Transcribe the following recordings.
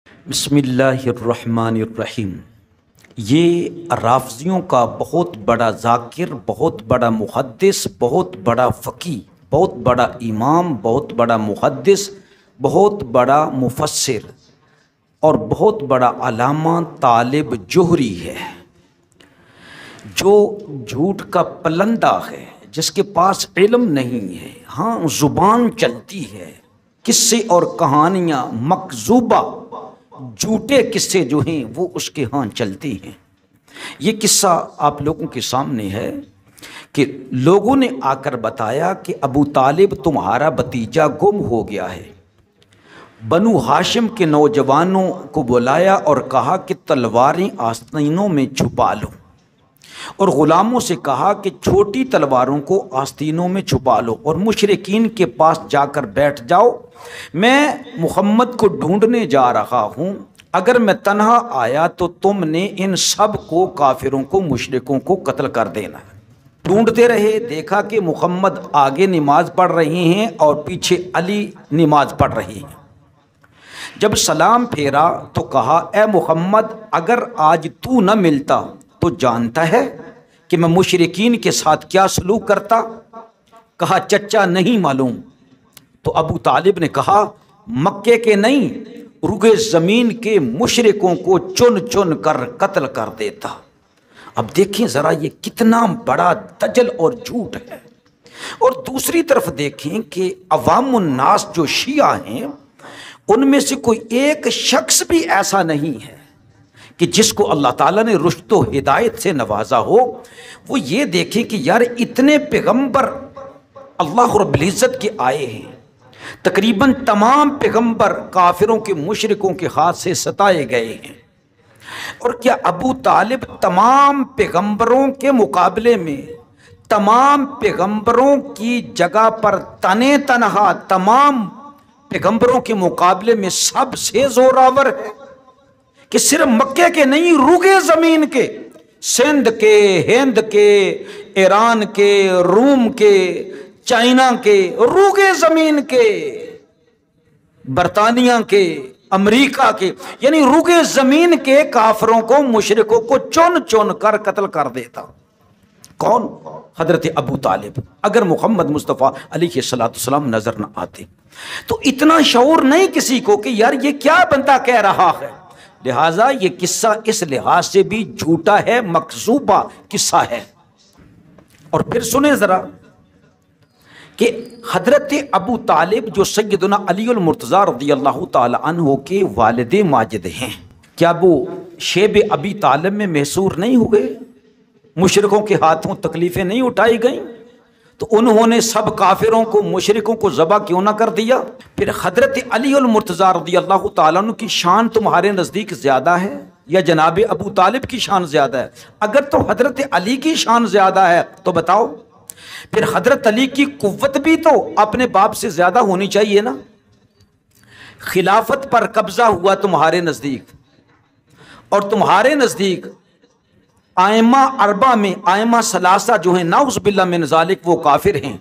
بسم اللہ الرحمن الرحیم۔ یہ رافضیوں کا بہت بڑا ذاکر، بہت بڑا محدث، بہت بڑا فقی، بہت بڑا امام، بہت بڑا محدث، بہت بڑا مفسر اور بہت بڑا علامہ طالب جوہری ہے، جو جھوٹ کا پلندہ ہے، جس کے پاس علم نہیں ہے، ہاں زبان چلتی ہے، قصے اور کہانیاں مکذوبہ جھوٹے قصے جو ہیں وہ اس کے ہاں چلتے ہیں۔ یہ قصہ آپ لوگوں کے سامنے ہے کہ لوگوں نے آ کر بتایا کہ ابو طالب تمہارا بھتیجا گم ہو گیا ہے۔ بنو ہاشم کے نوجوانوں کو بلایا اور کہا کہ تلواریں آستینوں میں چھپا لو، اور غلاموں سے کہا کہ چھوٹی تلواروں کو آستینوں میں چھپا لو اور مشرکین کے پاس جا کر بیٹھ جاؤ، میں محمد کو ڈھونڈنے جا رہا ہوں، اگر میں تنہا آیا تو تم نے ان سب کو، کافروں کو، مشرکوں کو قتل کر دینا ہے۔ ڈھونڈتے رہے، دیکھا کہ محمد آگے نماز پڑھ رہے ہیں اور پیچھے علی نماز پڑھ رہے ہیں۔ جب سلام پھیرا تو کہا، اے محمد اگر آج تو نہ ملتا تو جانتا ہے کہ میں مشرکین کے ساتھ کیا سلوک کرتا؟ کہا چچا نہیں معلوم۔ تو ابو طالب نے کہا مکے کے نہیں، روئے زمین کے مشرکوں کو چن چن کر قتل کر دیتا۔ اب دیکھیں ذرا یہ کتنا بڑا دجل اور جھوٹ ہے۔ اور دوسری طرف دیکھیں کہ عوام الناس جو شیعہ ہیں ان میں سے کوئی ایک شخص بھی ایسا نہیں ہے کہ جس کو اللہ تعالیٰ نے رشد و ہدایت سے نوازا ہو۔ وہ یہ دیکھیں کہ یار اتنے پیغمبر اللہ رب العزت کے آئے ہیں، تقریباً تمام پیغمبر کافروں کے، مشرکوں کے ہاتھ سے ستائے گئے ہیں، اور کیا ابو طالب تمام پیغمبروں کے مقابلے میں، تمام پیغمبروں کی جگہ پر تنے تنہا تمام پیغمبروں کے مقابلے میں سب سے زوراور ہے؟ کہ صرف مکے کے نہیں، روگے زمین کے، سندھ کے، ہند کے، ایران کے، روم کے، چائنا کے، روگے زمین کے، برطانیہ کے، امریکہ کے، یعنی روگے زمین کے کافروں کو، مشرکوں کو چن چن کر قتل کر دیتا۔ کون؟ حضرت ابو طالب۔ اگر محمد مصطفیٰ علیہ السلام نظر نہ آتے تو اتنا شعور نہیں کسی کو کہ یار یہ کیا بندہ کہہ رہا ہے۔ لہٰذا یہ قصہ اس لحاظ سے بھی جھوٹا ہے، مکذوبہ قصہ ہے۔ اور پھر سنیں ذرا کہ حضرت ابو طالب جو سیدنا علی المرتضیٰ رضی اللہ تعالی عنہ کے والد ماجد ہیں، کیا وہ شیب ابی طالب میں محصور نہیں ہوئے؟ مشرکوں کے ہاتھوں تکلیفیں نہیں اٹھائی گئیں؟ تو انہوں نے سب کافروں کو، مشرکوں کو ذبح کیوں نہ کر دیا؟ پھر حضرت علی المرتضیٰ رضی اللہ تعالیٰ عنہ کی شان تمہارے نزدیک زیادہ ہے یا جناب ابو طالب کی شان زیادہ ہے؟ اگر تو حضرت علی کی شان زیادہ ہے تو بتاؤ، پھر حضرت علی کی قوت بھی تو اپنے باپ سے زیادہ ہونی چاہیے نا۔ خلافت پر قبضہ ہوا تمہارے نزدیک، اور تمہارے نزدیک ائمہ اربعہ میں ائمہ ثلاثہ جو ہیں نعوذ باللہ من ذالک وہ کافر ہیں۔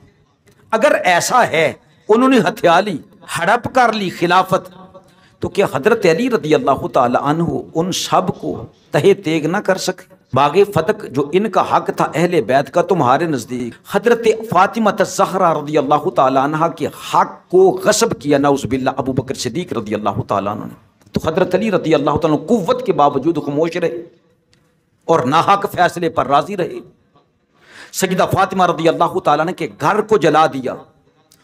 اگر ایسا ہے، انہوں نے ہتھیا لی، ہڑپ کر لی خلافت، تو کیا حضرت علی رضی اللہ تعالی عنہ ان سب کو تہے تیگ نہ کر سکے؟ باغ فتح جو ان کا حق تھا اہل بیت کا، تمہارے نزدیک حضرت فاطمہ الزہرا رضی اللہ تعالی عنہ کے حق کو غصب کیا نعوذ باللہ ابو بکر صدیق رضی اللہ تعالی عنہ نے، تو حضرت علی رضی اللہ تعالی عنہ قوت کے باوجود خاموش رہے اور ناحق فیصلے پر راضی رہے۔ سیدہ فاطمہ رضی اللہ تعالیٰ نے کے گھر کو جلا دیا،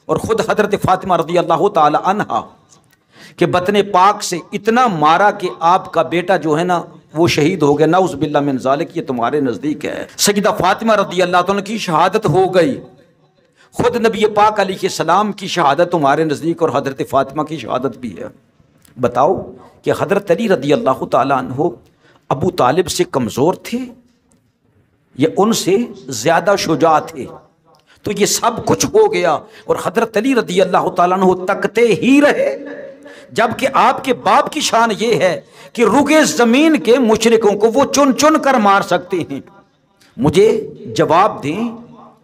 اور خود حضرت فاطمہ رضی اللہ تعالی عنہ کہ بطن پاک سے اتنا مارا کہ آپ کا بیٹا جو ہے نا وہ شہید ہو گیا، نعوذ باللہ من ذالک، یہ تمہارے نزدیک ہے۔ سیدہ فاطمہ رضی اللہ تعالیٰ کی شہادت ہو گئی، خود نبی پاک علیہ السلام کی شہادت تمہارے نزدیک، اور حضرت فاطمہ کی شہادت بھی ہے۔ بتاؤ کہ حضرت علی رضی اللہ تعالیٰ عنہ ابو طالب سے کمزور تھے یا ان سے زیادہ شجاع تھے؟ تو یہ سب کچھ ہو گیا اور حضرت علی رضی اللہ تعالیٰ عنہ تکتے ہی رہے، جبکہ آپ کے باپ کی شان یہ ہے کہ روگے زمین کے مشرکوں کو وہ چن چن کر مار سکتے ہیں۔ مجھے جواب دیں،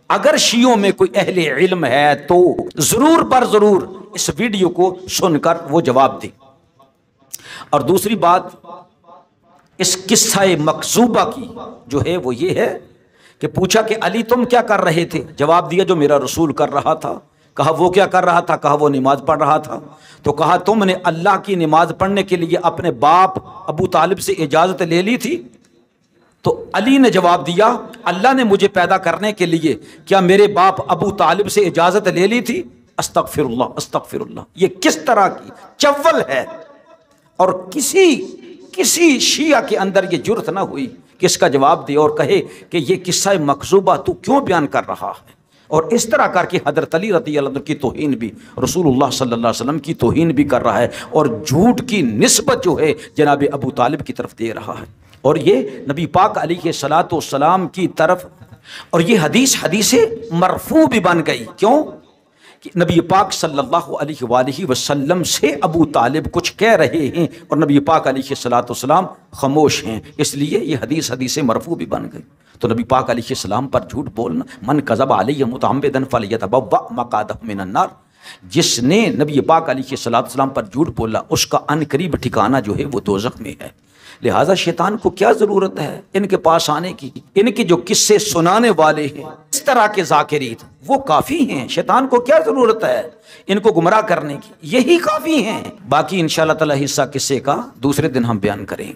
اگر شیعوں میں کوئی اہل علم ہے تو ضرور پر ضرور اس ویڈیو کو سن کر وہ جواب دیں۔ اور دوسری بات اس قصہ مکذوبہ کی جو ہے وہ یہ ہے کہ پوچھا کہ علی تم کیا کر رہے تھے؟ جواب دیا جو میرا رسول کر رہا تھا۔ کہا وہ کیا کر رہا تھا؟ کہا وہ نماز پڑھ رہا تھا۔ تو کہا تم نے اللہ کی نماز پڑھنے کے لیے اپنے باپ ابو طالب سے اجازت لے لی تھی؟ تو علی نے جواب دیا اللہ نے مجھے پیدا کرنے کے لیے کیا میرے باپ ابو طالب سے اجازت لے لی تھی؟ استغفر اللہ استغفر اللہ۔ یہ کس طرح کی چول ہے، اور کسی شیعہ کے اندر یہ جرت نہ ہوئی کہ اس کا جواب دے اور کہے کہ یہ قصہ مکذوبہ تو کیوں بیان کر رہا ہے، اور اس طرح کر کے حضرت علی رضی اللہ عنہ کی توہین بھی، رسول اللہ صلی اللہ علیہ وسلم کی توہین بھی کر رہا ہے، اور جھوٹ کی نسبت جو ہے جناب ابو طالب کی طرف دے رہا ہے، اور یہ نبی پاک علیہ الصلوۃ والسلام کی طرف، اور یہ حدیث مرفوع بھی بن گئی۔ کیوں کہ نبی پاک صلی اللہ علیہ وآلہ وسلم سے ابو طالب کچھ کہہ رہے ہیں اور نبی پاک علیہ الصلوۃ والسلام خاموش ہیں، اس لیے یہ حدیث مرفوع بھی بن گئی۔ تو نبی پاک علیہ السلام پر جھوٹ بولنا، من کذب علی متعمدا فلیتبوأ مقعدہ من النار، جس نے نبی پاک علیہ الصلوۃ والسلام پر جھوٹ بولا اس کا ان قریب ٹھکانہ جو ہے وہ دوزخ میں ہے۔ لہٰذا شیطان کو کیا ضرورت ہے ان کے پاس آنے کی؟ ان کے جو قصے سنانے والے ہیں اس طرح کے ذاکرین وہ کافی ہیں، شیطان کو کیا ضرورت ہے ان کو گمراہ کرنے کی؟ یہی کافی ہیں۔ باقی انشاءاللہ تعالی حصہ قصے کا دوسرے دن ہم بیان کریں گے۔